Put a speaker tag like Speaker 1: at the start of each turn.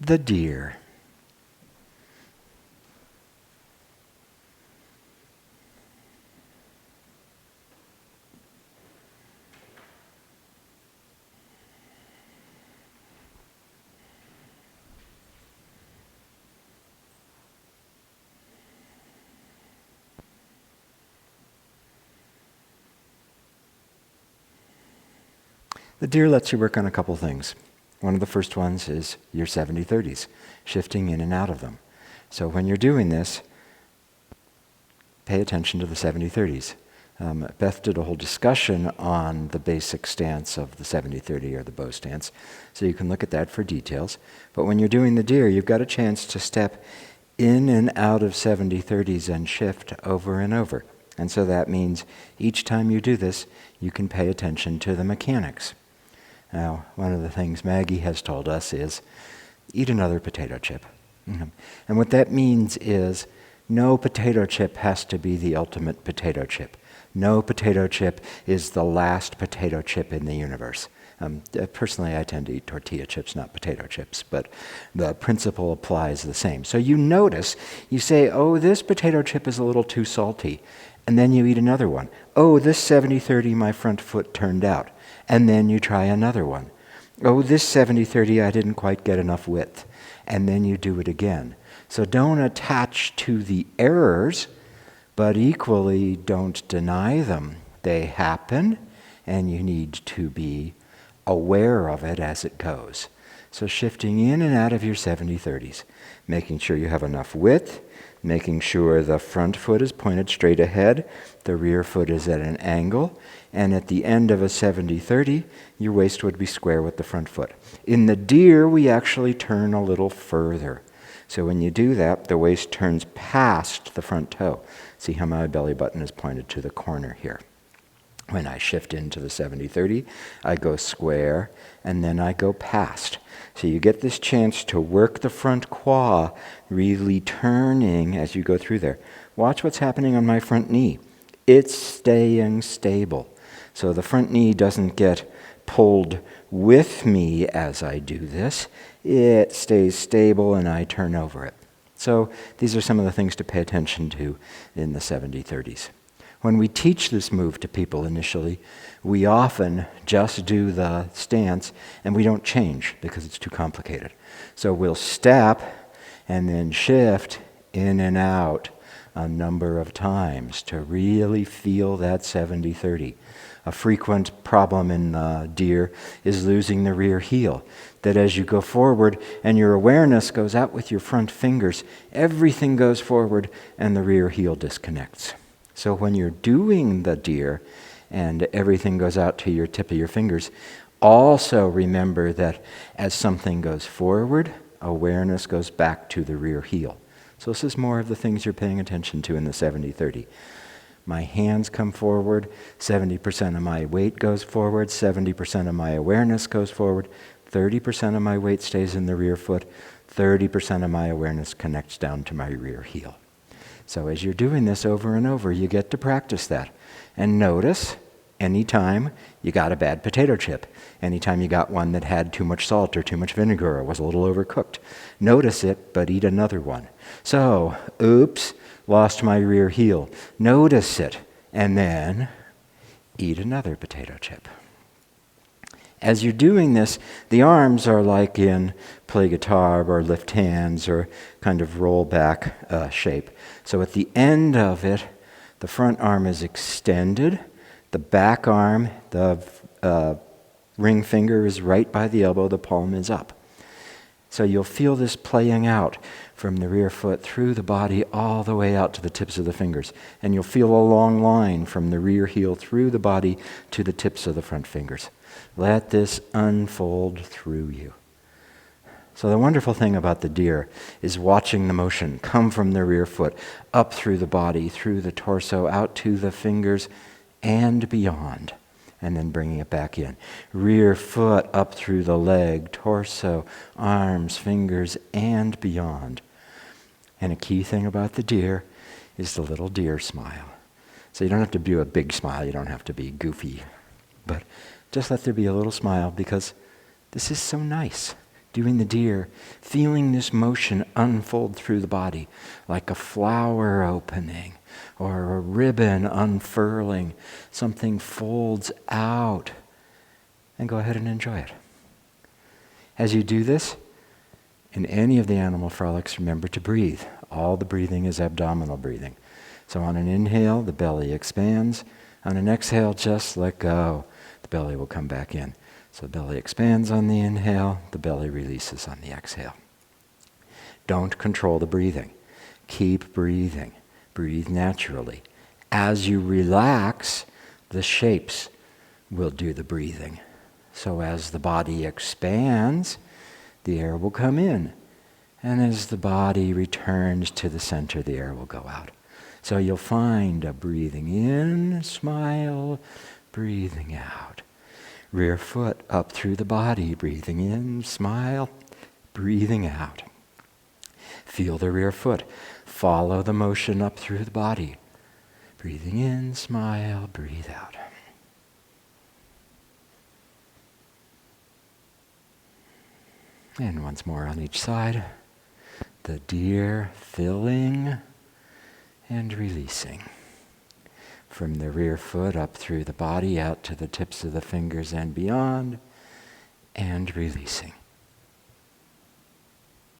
Speaker 1: the deer. The deer lets you work on a couple things. One of the first ones is your 70-30s, shifting in and out of them. So when you're doing this, pay attention to the 70-30s. Beth did a whole discussion on the basic stance of the 70-30 or the bow stance, so you can look at that for details. But when you're doing the deer, you've got a chance to step in and out of 70-30s and shift over and over. And so that means each time you do this, you can pay attention to the mechanics. Now, one of the things Maggie has told us is, eat another potato chip. And what that means is, no potato chip has to be the ultimate potato chip. No potato chip is the last potato chip in the universe. Personally, I tend to eat tortilla chips, not potato chips, but the principle applies the same. So you notice, you say, oh, this potato chip is a little too salty, and then you eat another one. Oh, this 70-30, my front foot turned out. And then you try another one. Oh, this 70-30, I didn't quite get enough width. And then you do it again. So don't attach to the errors, but equally don't deny them. They happen, and you need to be aware of it as it goes. So shifting in and out of your 70-30s, making sure you have enough width, making sure the front foot is pointed straight ahead, the rear foot is at an angle, and at the end of a 70-30, your waist would be square with the front foot. In the deer, we actually turn a little further. So when you do that, the waist turns past the front toe. See how my belly button is pointed to the corner here. When I shift into the 70-30, I go square, and then I go past. So you get this chance to work the front quad, really turning as you go through there. Watch what's happening on my front knee. It's staying stable. So the front knee doesn't get pulled with me as I do this. It stays stable and I turn over it. So these are some of the things to pay attention to in the 70-30s. When we teach this move to people initially, we often just do the stance and we don't change because it's too complicated. So we'll step and then shift in and out a number of times to really feel that 70-30. A frequent problem in deer is losing the rear heel. That as you go forward and your awareness goes out with your front fingers, everything goes forward and the rear heel disconnects. So when you're doing the deer and everything goes out to your tip of your fingers, also remember that as something goes forward, awareness goes back to the rear heel. So this is more of the things you're paying attention to in the 70-30. My hands come forward, 70% of my weight goes forward, 70% of my awareness goes forward, 30% of my weight stays in the rear foot, 30% of my awareness connects down to my rear heel. So as you're doing this over and over, you get to practice that. And notice, anytime you got a bad potato chip, anytime you got one that had too much salt or too much vinegar or was a little overcooked, notice it, but eat another one. So, oops, lost my rear heel. Notice it, and then eat another potato chip. As you're doing this, the arms are like in play guitar or lift hands or kind of roll back shape. So at the end of it, the front arm is extended, the back arm, the ring finger is right by the elbow, the palm is up. So you'll feel this playing out from the rear foot through the body all the way out to the tips of the fingers. And you'll feel a long line from the rear heel through the body to the tips of the front fingers. Let this unfold through you. So the wonderful thing about the deer is watching the motion come from the rear foot, up through the body, through the torso, out to the fingers, and beyond. And then bringing it back in. Rear foot up through the leg, torso, arms, fingers, and beyond. And a key thing about the deer is the little deer smile. So you don't have to do a big smile, you don't have to be goofy. But just let there be a little smile because this is so nice. doing the deer, feeling this motion unfold through the body like a flower opening or a ribbon unfurling. Something folds out, and go ahead and enjoy it. As you do this, in any of the animal frolics, remember to breathe. All the breathing is abdominal breathing. So on an inhale, the belly expands. On an exhale, just let go. The belly will come back in. So the belly expands on the inhale, the belly releases on the exhale. Don't control the breathing. Keep breathing. Breathe naturally. As you relax, the shapes will do the breathing. So as the body expands, the air will come in. And as the body returns to the center, the air will go out. So you'll find a breathing in, smile, breathing out. Rear foot up through the body, breathing in, smile, breathing out. Feel the rear foot. Follow the motion up through the body. Breathing in, smile, breathe out. And once more on each side. The deer filling and releasing. From the rear foot up through the body, out to the tips of the fingers and beyond, and releasing.